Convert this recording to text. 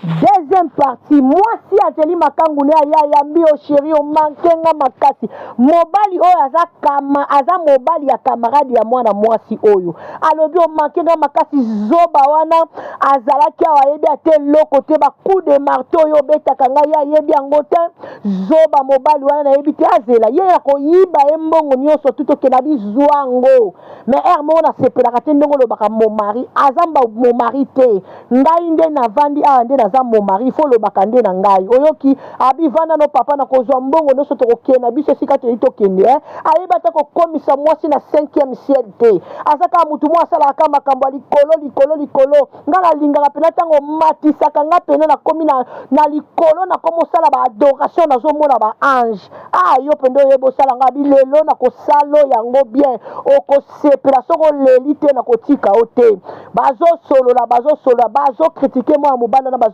Deuxième partie, moi si ateli makangune ya yambi o chéri o mankenga makasi. Mobali oyo aza mobali ya camarade ya mwana mwasi oyo. Alobi o mankenga makasi zoba wana azalaki awa yebi ate loko te ba coup de marteau oyo betaka ngai ya yebi yango te. Zoba mobali wana yebi te azela ye ya koyiba embongo nyonso tuto kena bizwango. Mais hermo na sepelaka te ndongo lobaka mon mari azamba mon mari te. Ngai nde na vandi awa nde naza mon mari, il faut lobaka nde na ngai. Oyoki abi vanda no papa na kozwa mbongo nyonso tokokena biso sika te tokende ayeba ta kokomisa mwasi na 5e ciel te. Azaka mutu mwa asalaka makambo ya likolo ngala lingaka pena tango matisaka nga pena na komi na likolo na komo sala ba adoration na zo mona ba ange. Yo pendo yebo sala nga bilelo na kosalo yango bien okosepela soko leli te na kotika ote. Bazo solo bazo critiquer moi mobanda na bazo